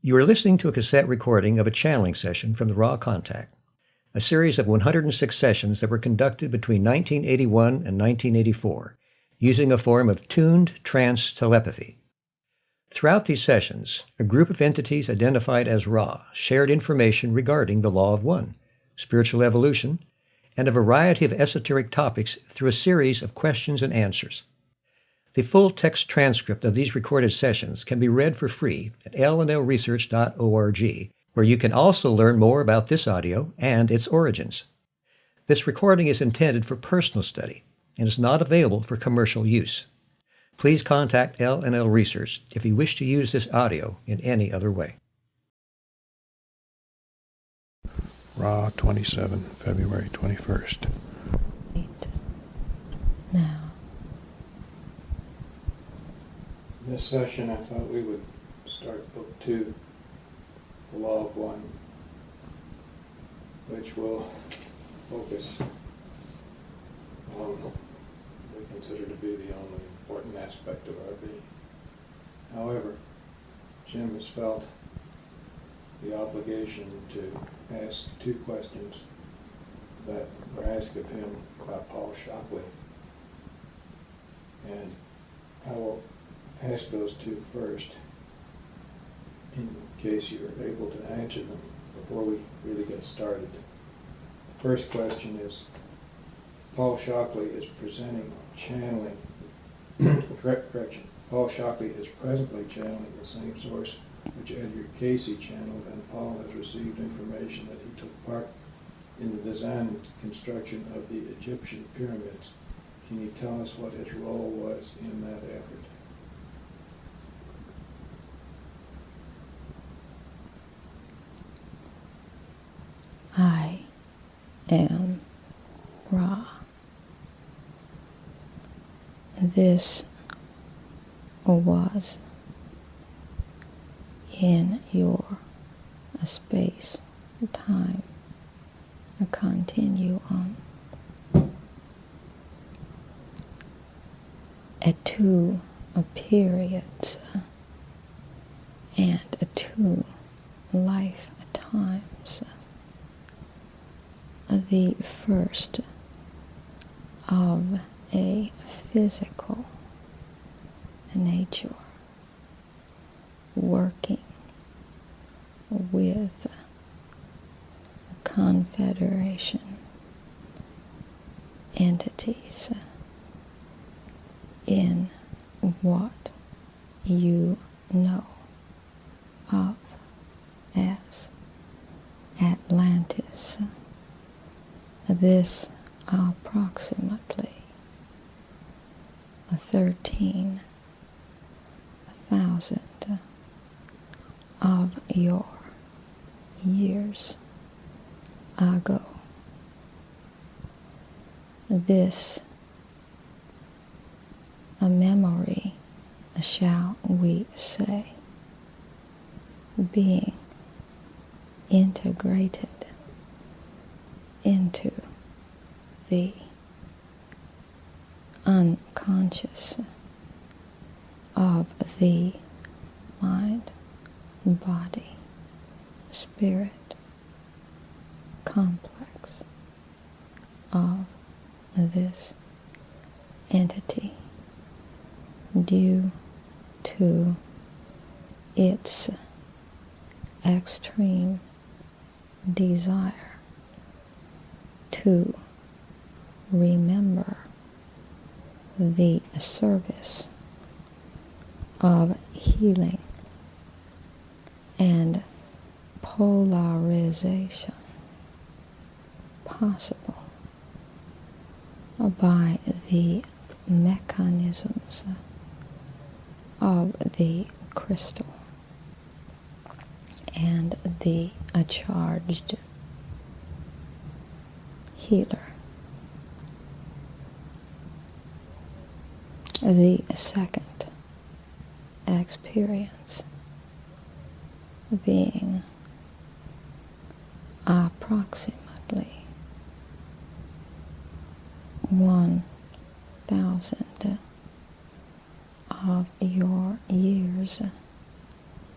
You are listening to a cassette recording of a channeling session from the Raw Contact, a series of 106 sessions that were conducted between 1981 and 1984, using a form of tuned trance telepathy. Throughout these sessions, a group of entities identified as Ra shared information regarding the Law of One, spiritual evolution, and a variety of esoteric topics through a series of questions and answers. The full text transcript of these recorded sessions can be read for free at lnlresearch.org, where you can also learn more about this audio and its origins. This recording is intended for personal study and is not available for commercial use. Please contact LNL Research if you wish to use this audio in any other way. Raw 27, February 21st. Now. In this session, I thought we would start Book 2, The Law of One, which will focus on what we consider to be the only important aspect of our being. However, Jim has felt the obligation to ask two questions that were asked of him by Paul Shockley. And I will ask those two first, in case you're able to answer them before we really get started. The first question is, Paul Shockley is presenting channeling, correction, Paul Shockley is presently channeling the same source which Edgar Casey channeled, and Paul has received information that he took part in the design and construction of the Egyptian pyramids. Can you tell us what his role was in that effort? I am Ra. This was in your space, time, a continuum, at two periods and two lifetimes. The first of a physical nature, working with a confederation entities in what you know of as Atlantis. This approximately 13,000 of your years ago. This a memory, shall we say, being integrated into the unconscious of the mind, body, spirit complex of this entity due to its extreme desire to remember the service of healing and polarization possible by the mechanisms of the crystal and the charged healer. The second experience being approximately 1,000 of your years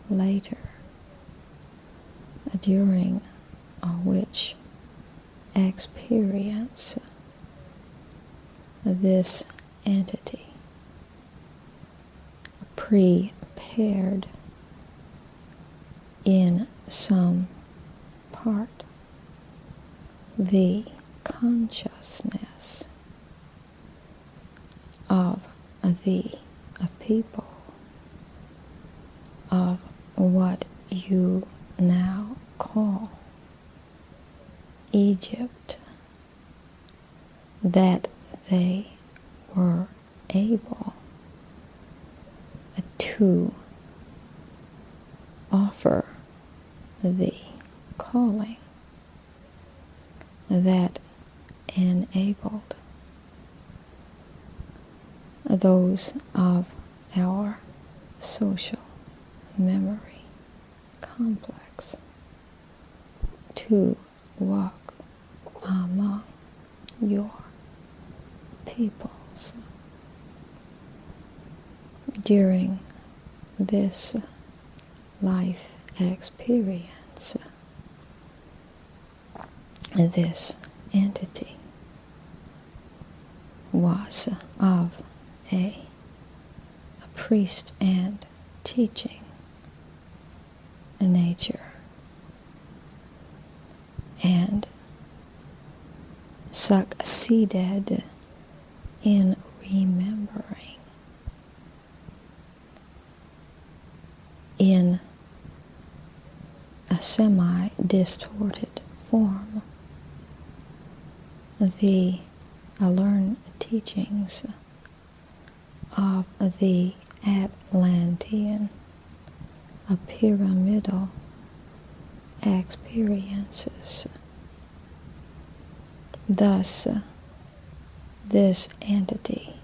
later during which experience this entity prepared in some part the consciousness of the people of what you now call Egypt, that they were able to offer the calling that enabled those of our social memory complex to walk among your peoples. During this life experience, this entity was of a priest and teaching nature, and succeeded in remembering in a semi-distorted form the learned teachings of the Atlantean pyramidal experiences. Thus, this entity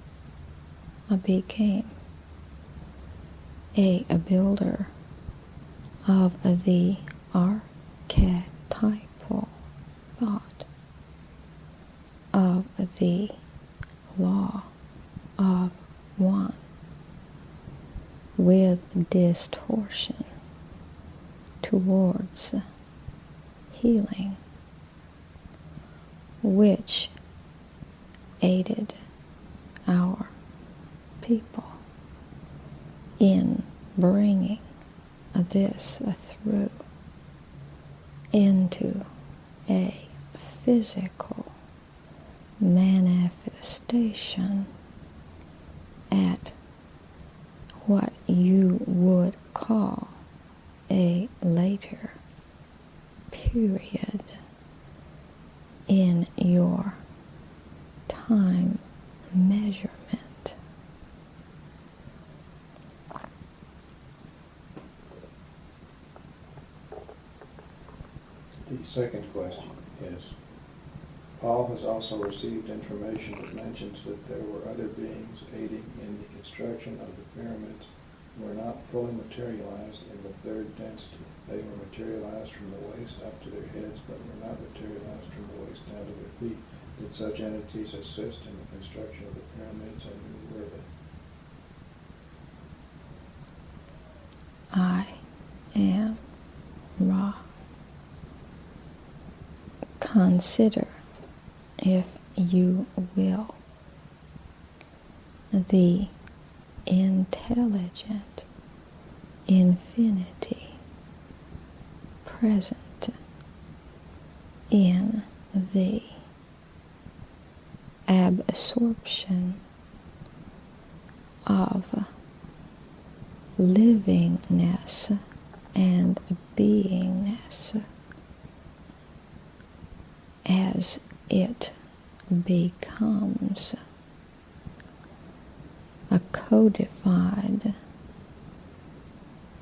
became a builder of the archetypal thought of the law of one, with distortion towards healing, which aided our people in bringing this through into a physical manifestation at what you would call a later period in your time measurement. The second question is, Paul has also received information that mentions that there were other beings aiding in the construction of the pyramids who were not fully materialized in the third density. They were materialized from the waist up to their heads, but were not materialized from the waist down to their feet. Did such entities assist in the construction of the pyramids, and who were they? I am Ra. Consider, if you will, the intelligent infinity present in the absorption of livingness and beingness as it becomes codified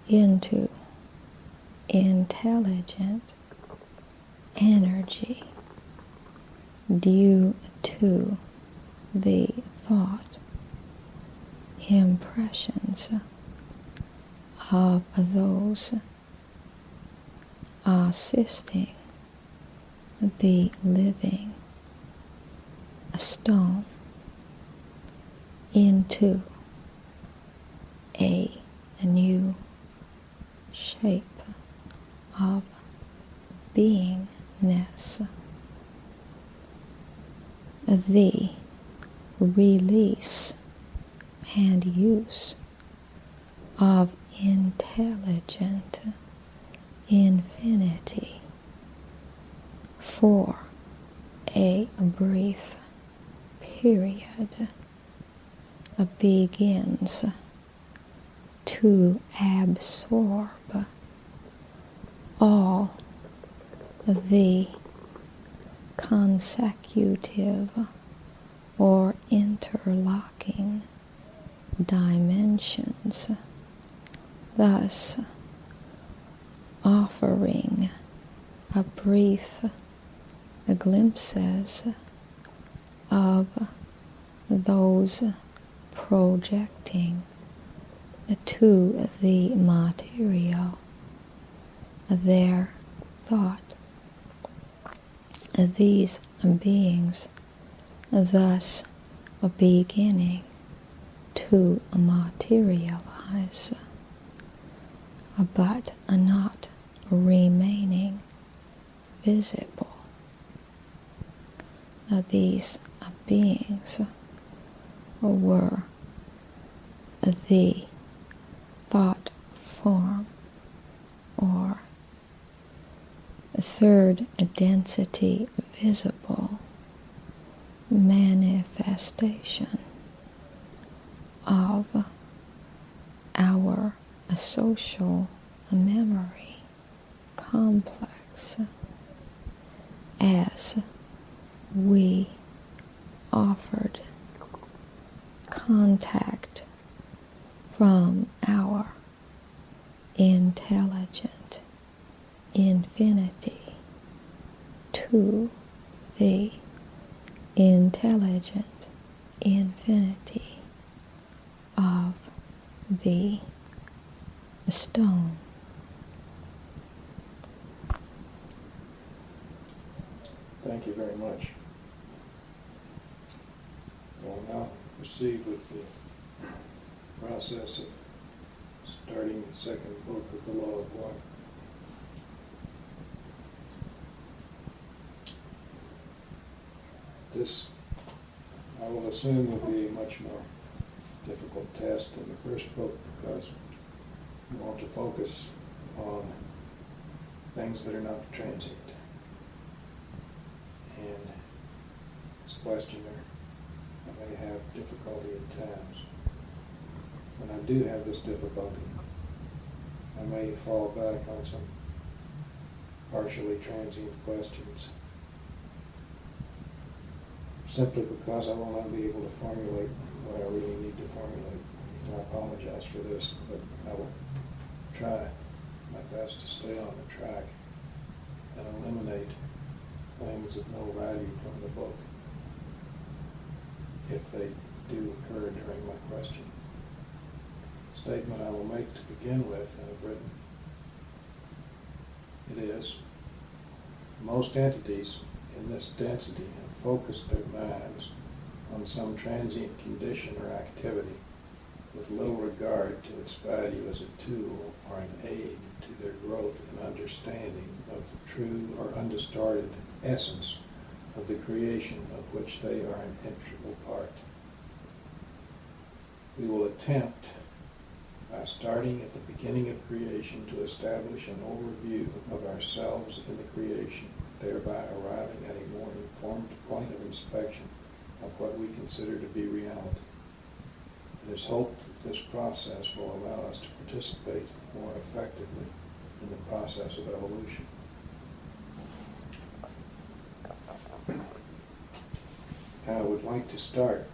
into intelligent energy due to the thought impressions of those assisting the living stone into a new shape of beingness, the release and use of intelligent infinity for a brief period begins to absorb all the consecutive or interlocking dimensions, thus offering a brief glimpses of those projecting to the material their thought. These beings thus beginning to materialize, but not remaining visible. These beings were the thought form or third density visible manifestation of our social memory complex as we offered contact from our intelligent infinity to the intelligent infinity of the stone. Thank you very much. We'll now proceed with the process of starting the second book of the Law of One. This, I will assume, will be a much more difficult test than the first book because we want to focus on things that are not transient. And this questioner, I may have difficulty at times. When I do have this difficulty, I may fall back on some partially transient questions simply because I will not be able to formulate what I really need to formulate. And I apologize for this, but I will try my best to stay on the track and eliminate things of no value from the book if they do occur during my question. The statement I will make to begin with, and I've written, it is, most entities in this density have focused their minds on some transient condition or activity with little regard to its value as a tool or an aid to their growth and understanding of the true or undistorted essence of the creation of which they are an integral part. We will attempt, by starting at the beginning of creation, to establish an overview of ourselves in the creation, thereby arriving at a more informed point of inspection of what we consider to be reality. It is hoped that this process will allow us to participate more effectively in the process of evolution. I would like to start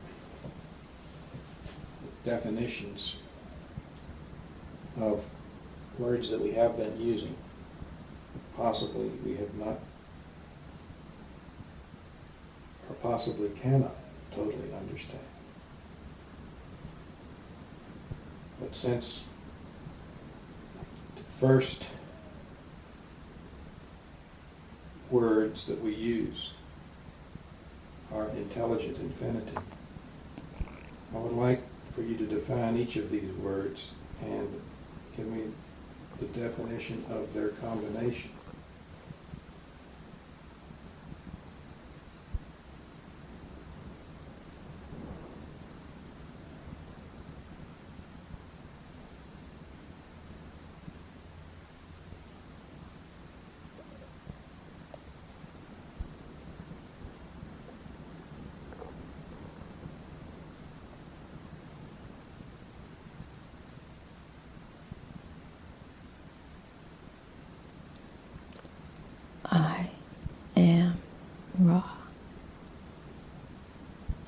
with definitions of words that we have been using. Possibly we have not, or possibly cannot totally understand. But since the first words that we use are intelligent infinity, I would like for you to define each of these words and give me the definition of their combination.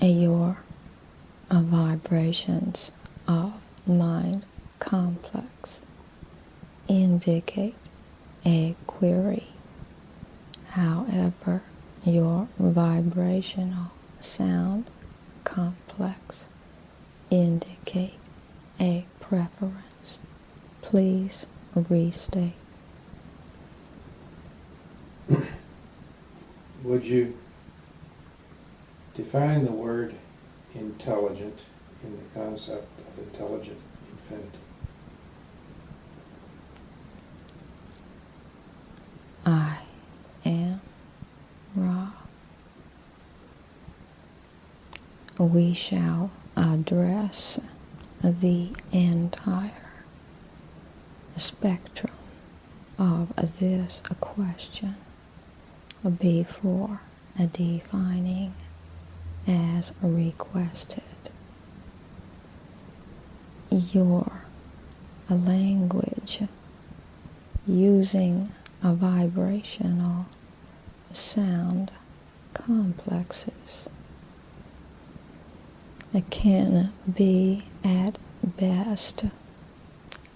your vibrations of mind complex indicate a query. However, your vibrational sound complex indicate a preference. Please restate. Would you define the word intelligent in the concept of intelligent infinity? I am Ra. We shall address the entire spectrum of this question before defining as requested. Your language using a vibrational sound complexes can be at best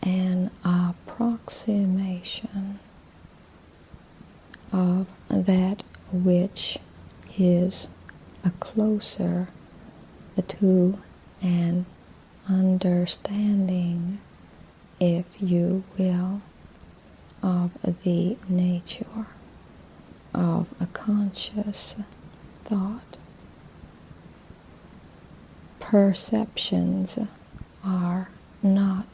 an approximation of that which is closer to an understanding, if you will, of the nature of a conscious thought. Perceptions are not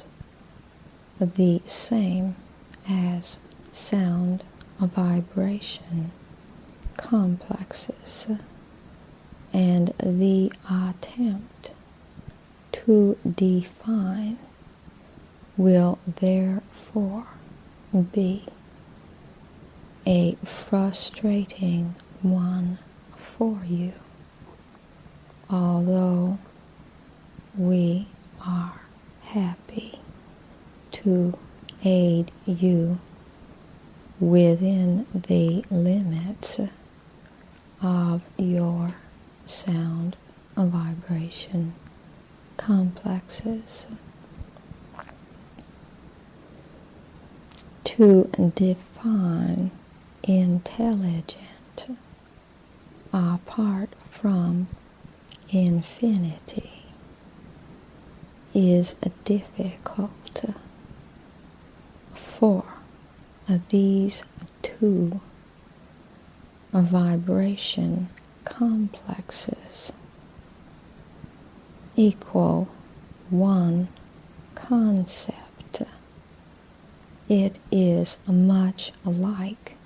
the same as sound vibration complexes, and the attempt to define will therefore be a frustrating one for you, although we are happy to aid you within the limits of your sound vibration complexes. To define intelligent apart from infinity is difficult, for these two vibration complexes equal one concept. It is much like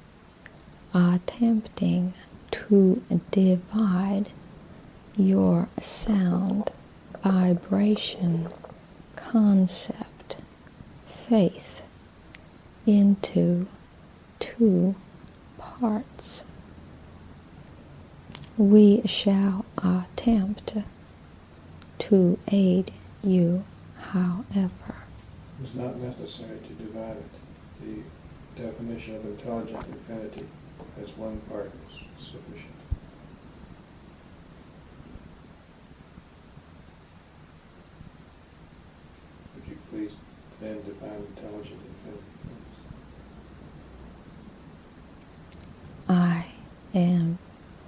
attempting to divide your sound vibration concept, faith, into two parts. We shall attempt to aid you, however. It's not necessary to divide it. The definition of intelligent infinity as one part is sufficient. Would you please then define intelligent infinity? I am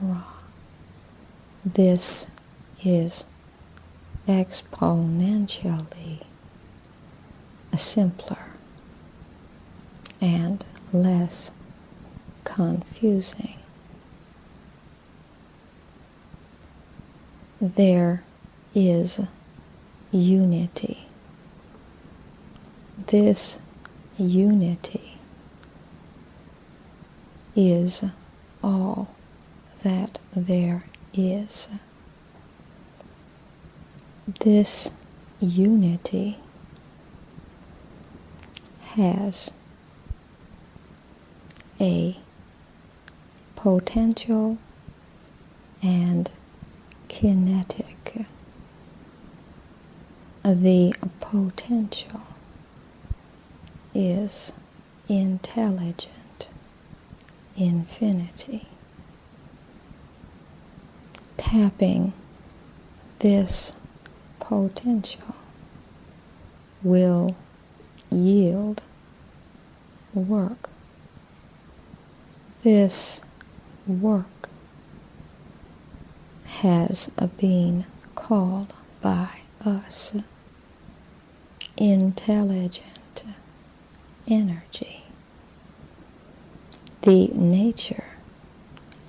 Ra. This is exponentially simpler and less confusing. There is unity. This unity is all that there is. This unity has a potential and kinetic. The potential is intelligent infinity. Tapping this potential will yield work. This work has been called by us intelligent energy. The nature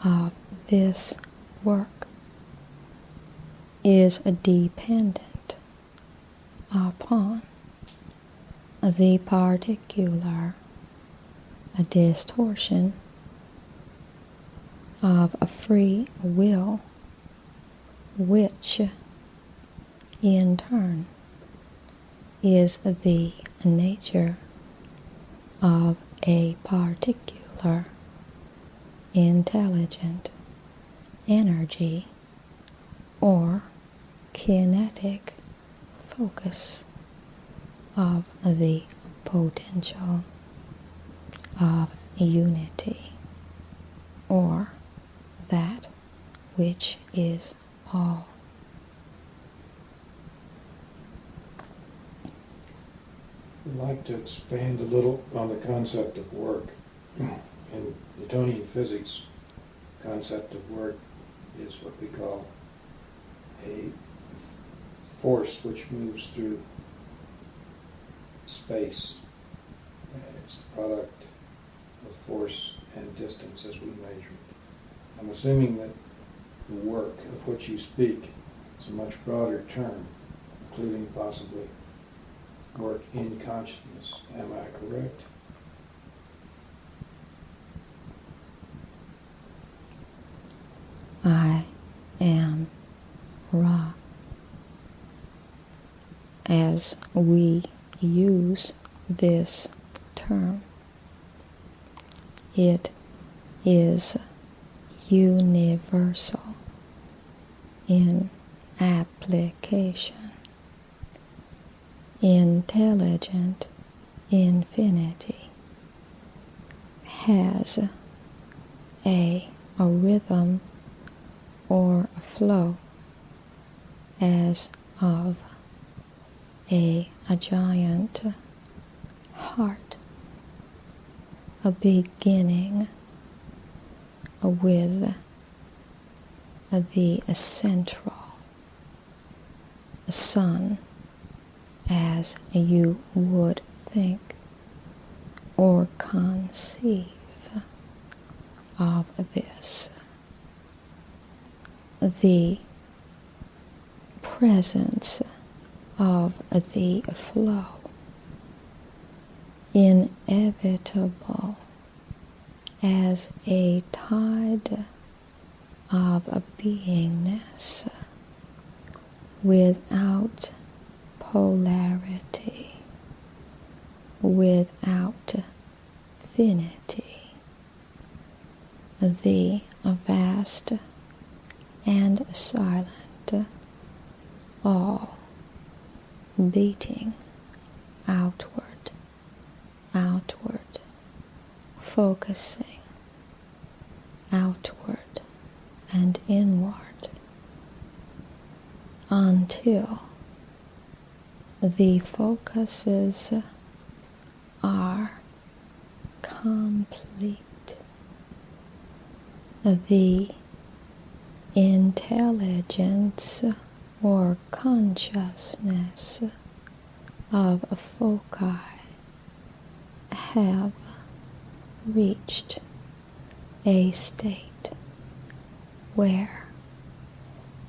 of this work is dependent upon the particular distortion of a free will, which in turn is the nature of a particular intelligent energy or kinetic focus of the potential of unity, or that which is all. I'd like to expand a little on the concept of work. In Newtonian physics, concept of work is what we call a force which moves through space. It's the product of force and distance as we measure it. I'm assuming that the work of which you speak is a much broader term, including possibly work in consciousness. Am I correct? I am Ra. As we use this term, it is universal in application. Intelligent infinity has a rhythm or a flow as of a giant heart, a beginning with the central sun, as you would think or conceive of this. The presence of the flow, inevitable as a tide of a beingness without polarity, without finity, the vast and silent, all beating outward, outward, focusing outward and inward until the focuses are complete. The intelligence or consciousness of a foci have reached a state where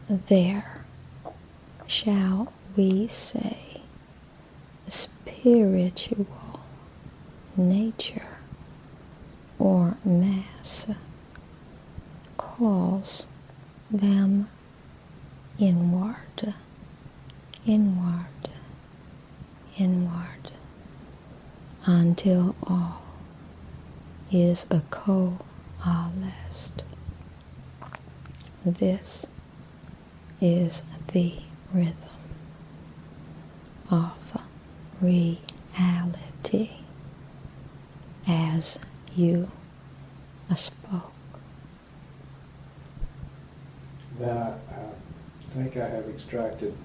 there, shall we say, spiritual nature or mass calls them inward, inward, inward, until all is coalesced. This is the rhythm of reality as you spoke. Then think I have extracted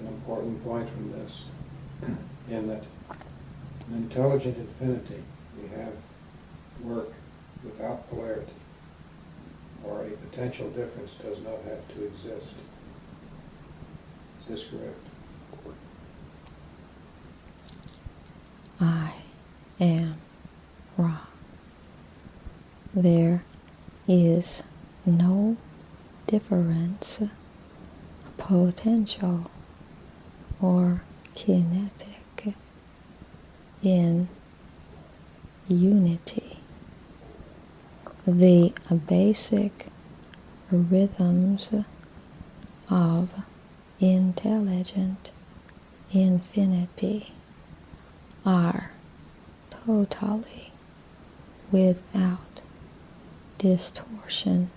an important point from this, in that in intelligent infinity we have work without polarity, or a potential difference does not have to exist. Is this correct? I am Ra. There is no difference, potential or kinetic, in unity. The basic rhythms of intelligent infinity are totally without distortion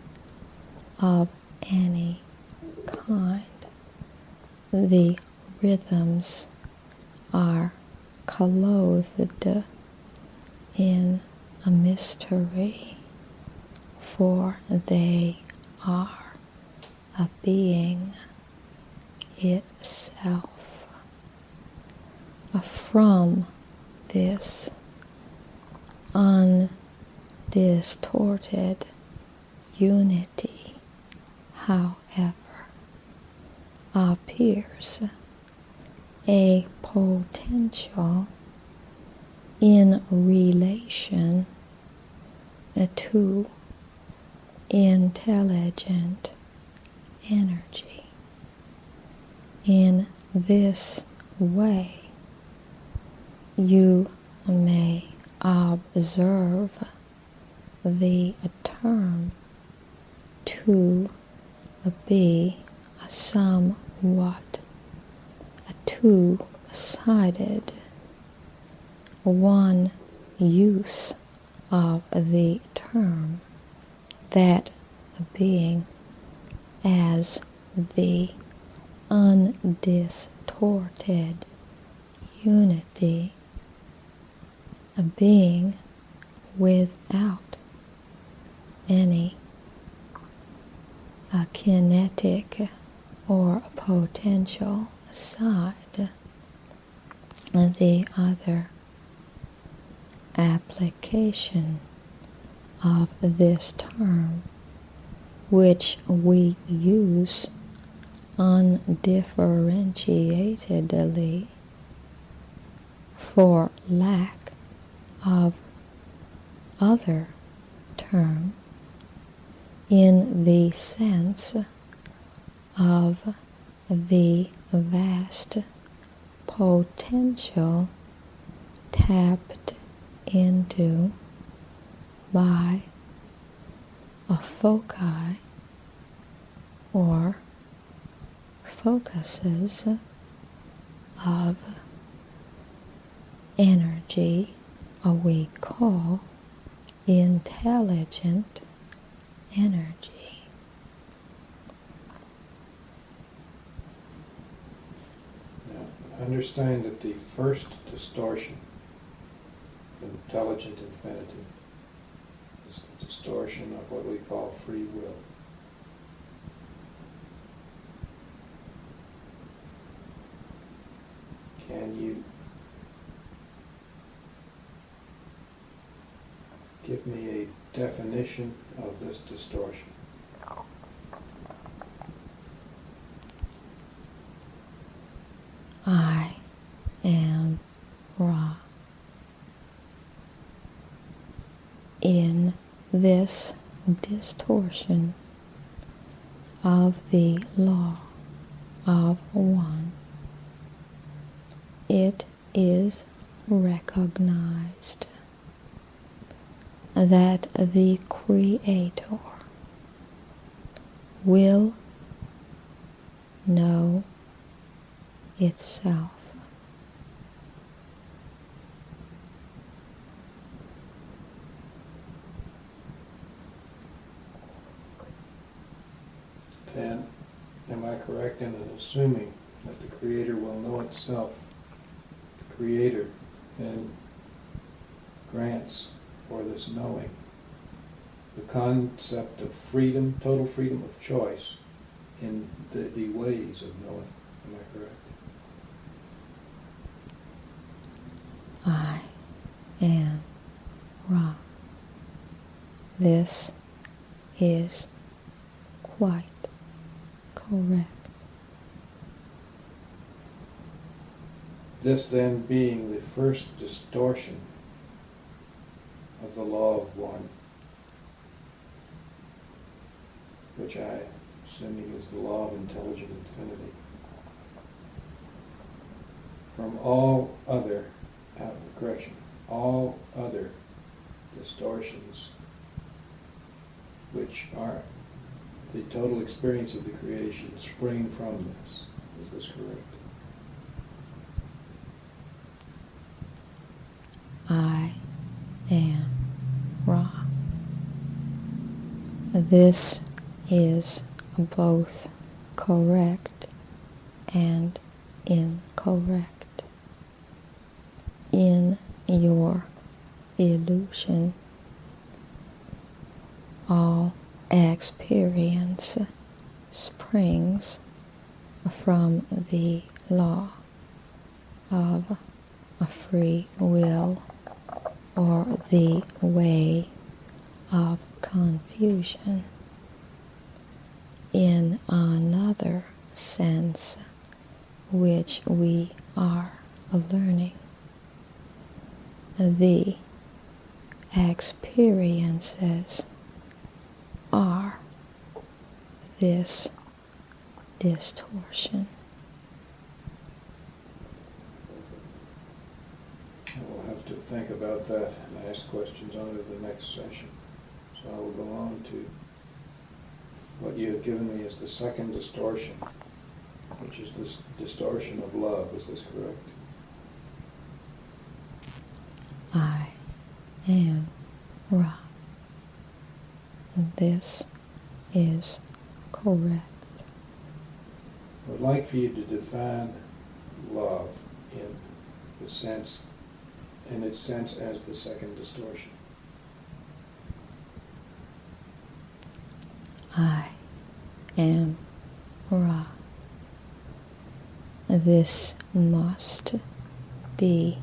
of any kind. The rhythms are clothed in a mystery, for they are a being itself. From this undistorted unity, however, appears a potential in relation to intelligent energy. In this way, you may observe the term to be somewhat two-sided. One use of the term, that being as the undistorted unity, a being without any kinetic or potential side. The other application of this term, which we use undifferentiatedly for lack of other term, in the sense of the vast potential tapped into by a foci or focuses of energy, we call intelligent energy. Now, understand that the first distortion of intelligent infinity is the distortion of what we call free will. Can you give me a definition of this distortion? I am Ra. In this distortion of the law of one, it is recognized that the Creator will know itself. Then, am I correct in assuming that the Creator will know itself? The Creator then grants for this knowing the concept of freedom, total freedom of choice in the ways of knowing. Am I correct? I am Ra. This is quite correct. This then being the first distortion of the law of one, which I assuming is the law of intelligent infinity, from all other, all other distortions which are the total experience of the creation spring from this. Is this correct? I am Ra. This is both correct and incorrect. In your illusion, all experience springs from the law of free will, or the way of confusion. In another sense, which we are learning, the experiences are this distortion. We'll have to think about that and ask questions on it in the next session. So I will go on to what you have given me as the second distortion, which is this distortion of love. Is this correct? I am Ra. This is correct. I would like for you to define love in its sense as the second distortion. I am Ra. This must be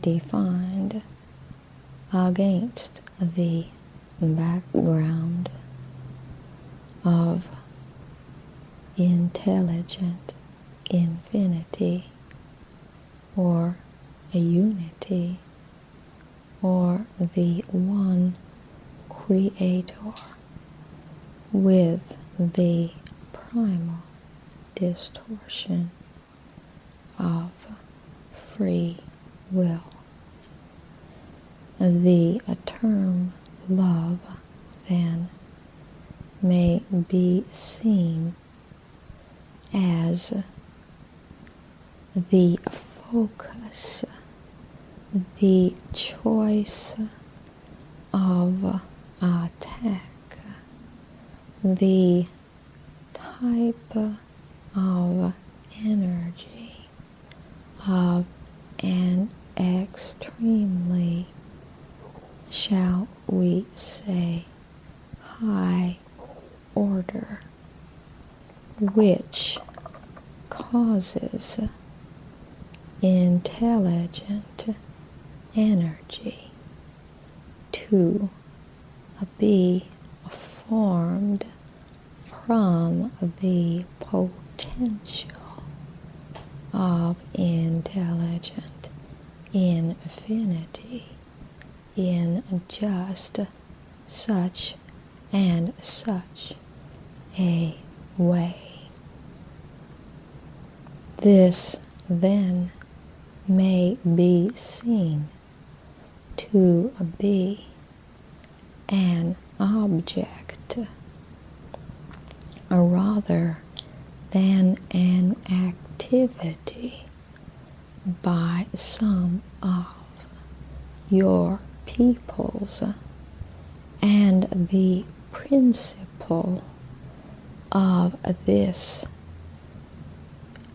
defined against the background of intelligent infinity, or a unity, or the one creator with the primal distortion of free will. The term love, then, may be seen as the focus, the choice of attack, the type of energy of an extremely, shall we say, high order, which causes intelligent energy to be formed from the potential of intelligent infinity in just such and such a way. This then may be seen to be an object rather than an activity by some of your peoples, and the principle of this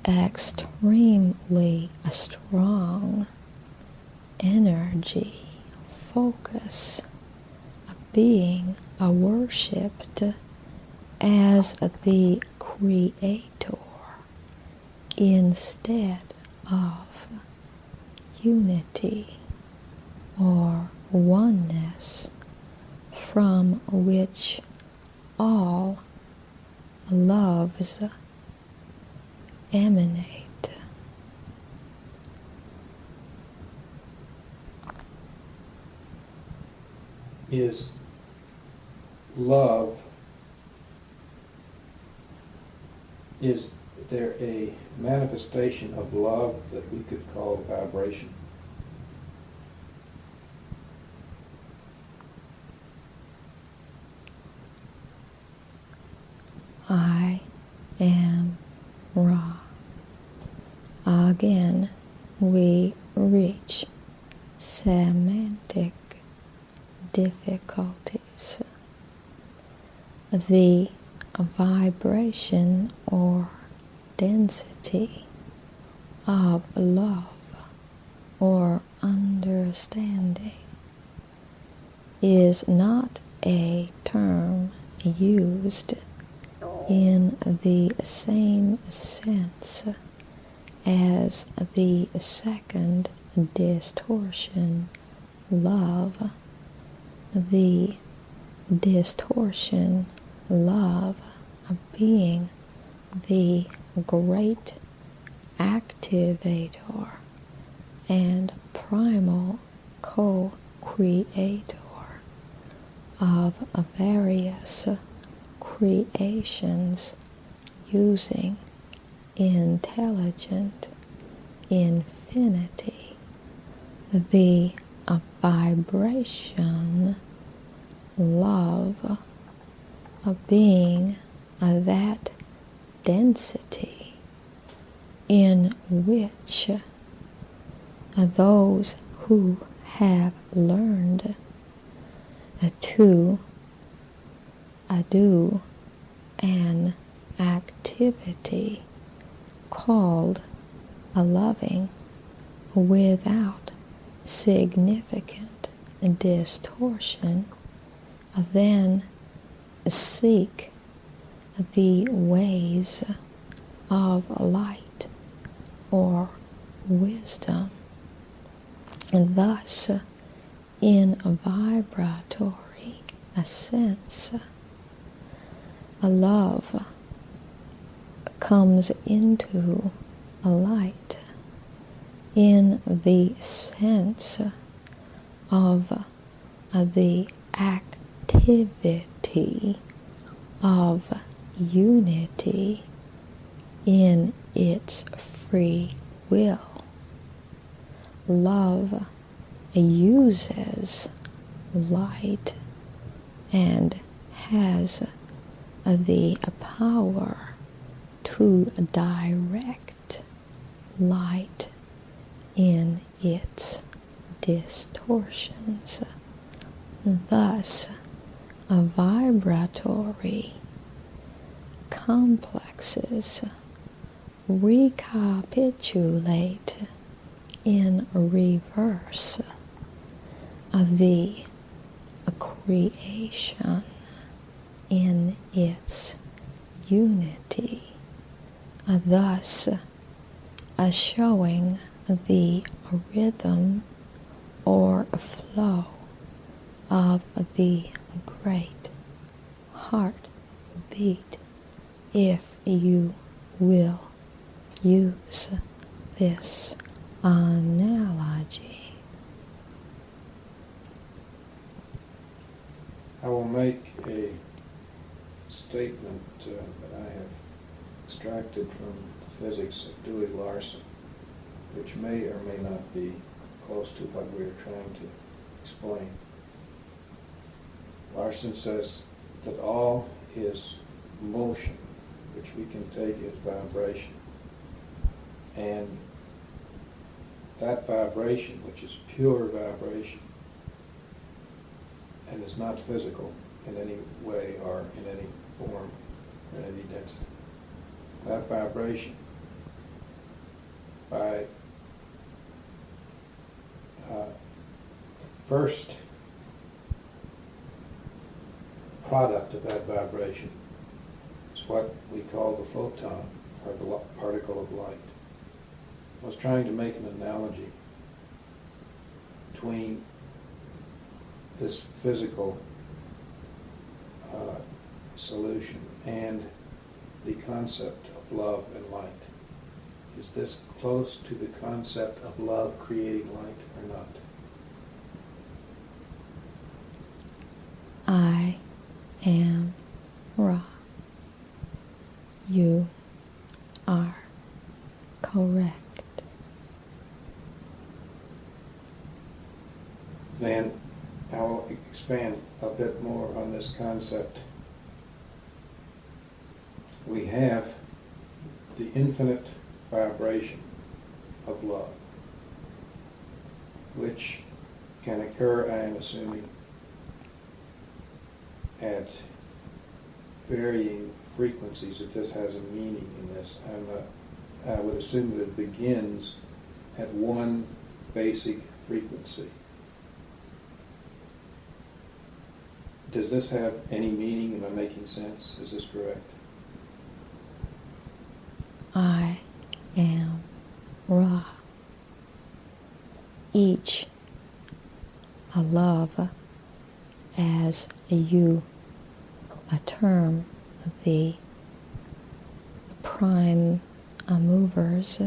extremely strong energy focus being worshipped as the creator instead of unity or oneness from which all loves emanate. Is love, is there a manifestation of love that we could call vibration? I am Ra. Again, we reach semantic difficulties. The vibration or density of love or understanding is not a term used in the same sense as the second distortion, love. The distortion, love, being the great activator and primal co-creator of various creations using intelligent infinity. The vibration, love, being that density in which those who have learned to do an activity called loving without significant distortion, then seek the ways of light or wisdom. And thus, in a vibratory sense, love comes into light in the sense of the activity of unity in its free will. Love uses light and has the power to direct light in its distortions. Thus, vibratory complexes recapitulate in reverse of the creation in its unity, thus showing the rhythm or flow of the great heartbeat, if you will use this analogy. I will make a statement that I have extracted from the physics of Dewey Larson, which may or may not be close to what we are trying to explain. Larson says that all is motion, which we can take as vibration. And that vibration, which is pure vibration, and is not physical in any way or in any form or any density, that vibration, by the first product of that vibration what we call the photon, or the particle of light. I was trying to make an analogy between this physical solution and the concept of love and light. Is this close to the concept of love creating light or not? I am Ra. You are correct. Then I will expand a bit more on this concept. We have the infinite vibration of love, which can occur, I am assuming, at varying frequencies, if this has a meaning in this. I would assume that it begins at one basic frequency. Does this have any meaning? Am I making sense? Is this correct? I am Ra. Each a love as you term the prime movers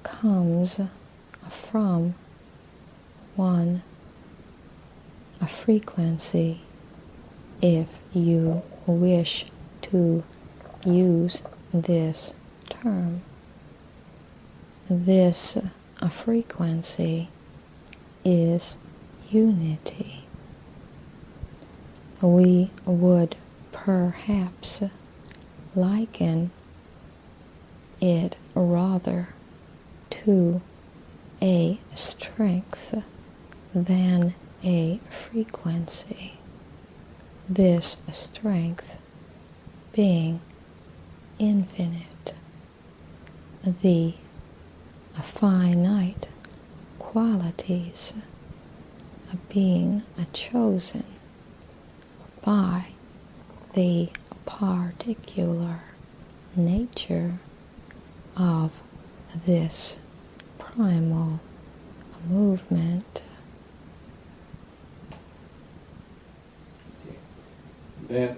comes from one a frequency, if you wish to use this term. This frequency is unity. We would perhaps liken it rather to a strength than a frequency. This strength being infinite, the finite qualities being chosen by the particular nature of this primal movement. Then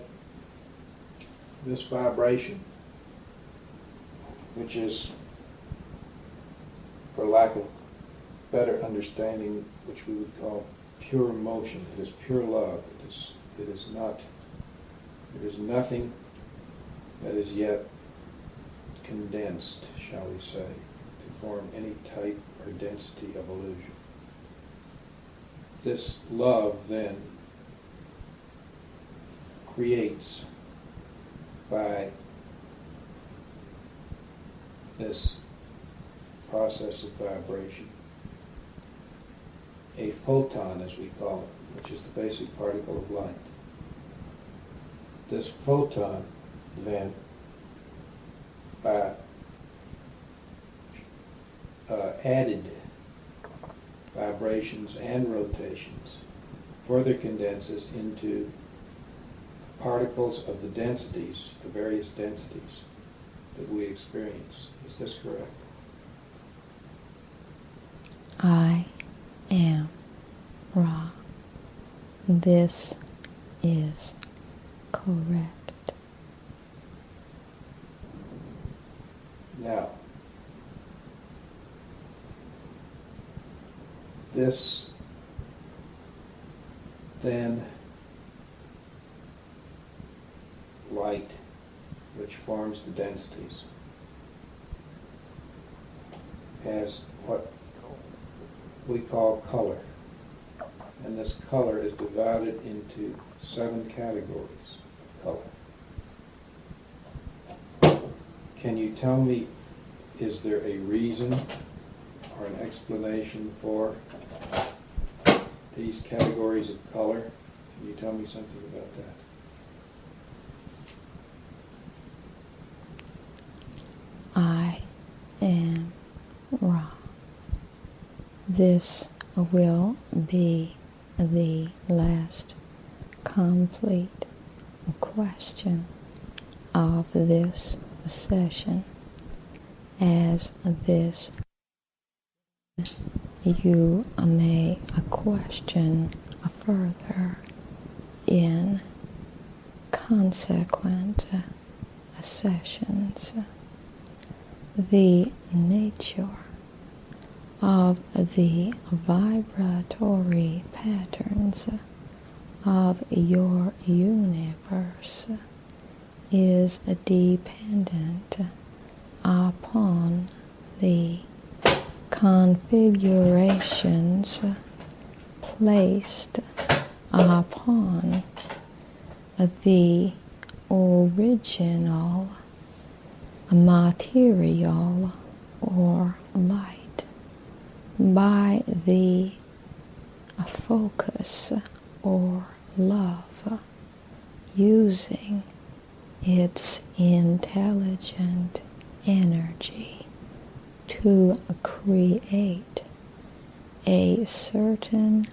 this vibration, which is, for lack of better understanding, which we would call pure motion. It is pure love. It is nothing that is yet condensed, shall we say, to form any type or density of illusion. This love then creates, by this process of vibration, a photon, as we call it, which is the basic particle of light. This photon then, by added vibrations and rotations, further condenses into particles of the densities, the various densities that we experience. Is this correct? I am Ra. This is correct. Now, this then light, which forms the densities, has what we call color. And this color is divided into 7 categories of color. Can you tell me, is there a reason or an explanation for these categories of color? Can you tell me something about that? I am Ra. This will be the last complete question of this session as this you may question further in consequent sessions. The nature of the vibratory patterns of your universe is dependent upon the configurations placed upon the original material or light by the focus or love using its intelligent energy to create a certain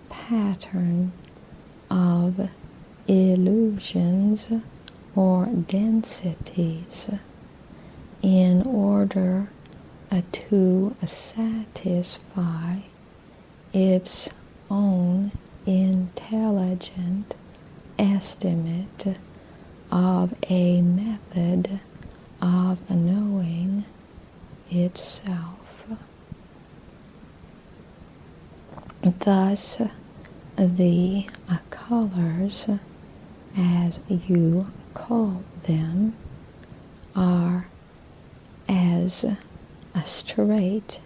pattern of illusions or densities in order to satisfy its own intelligent estimate of a method of knowing itself. Thus, the colors, as you call them, are as straight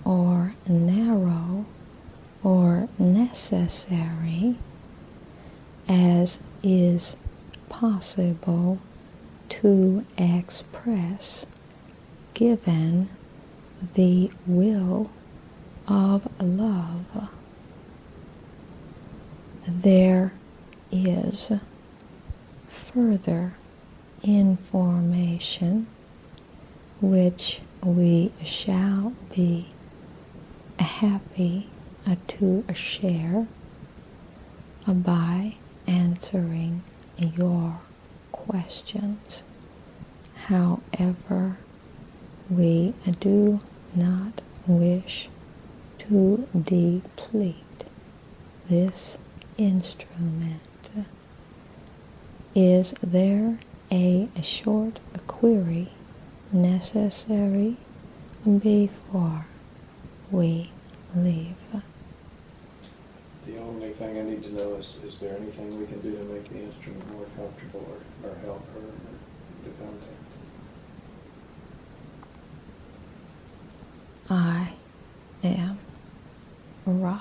or narrow or necessary as is possible to express given the will of love. There is further information which we shall be happy to share by answering your questions. However, we do not wish to deplete this instrument. Is there a short query necessary before we leave? The only thing I need to know is there anything we can do to make the instrument more comfortable or help her or the contact? I am Ra.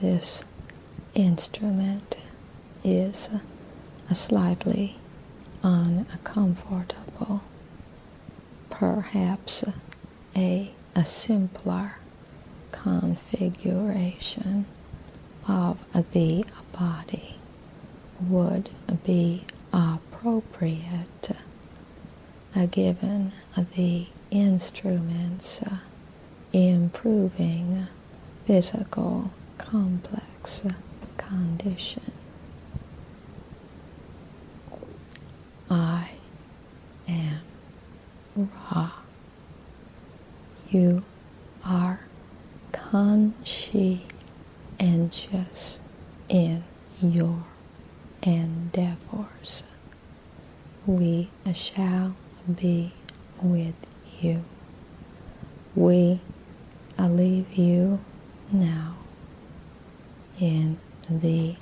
This instrument is slightly uncomfortable, perhaps a simpler configuration of the body would be appropriate given the instrument's improving physical complex condition. I am Ra. You are conscientious in your endeavors. We shall be with you. We leave you now in the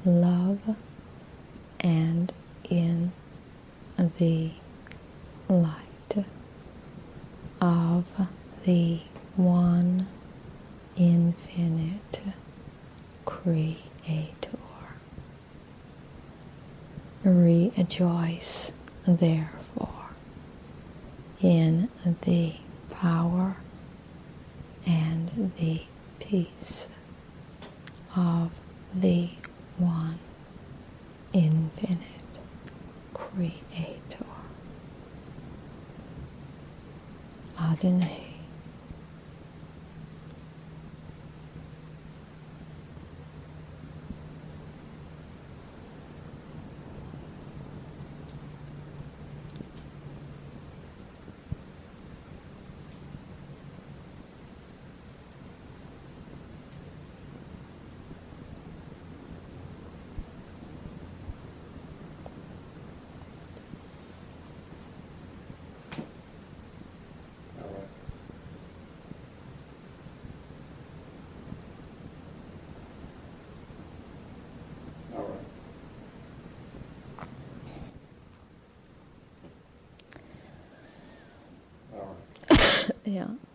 love and in the light of the one infinite Creator. Rejoice, therefore, in the power and the peace of the one infinite Creator. Adonai. him.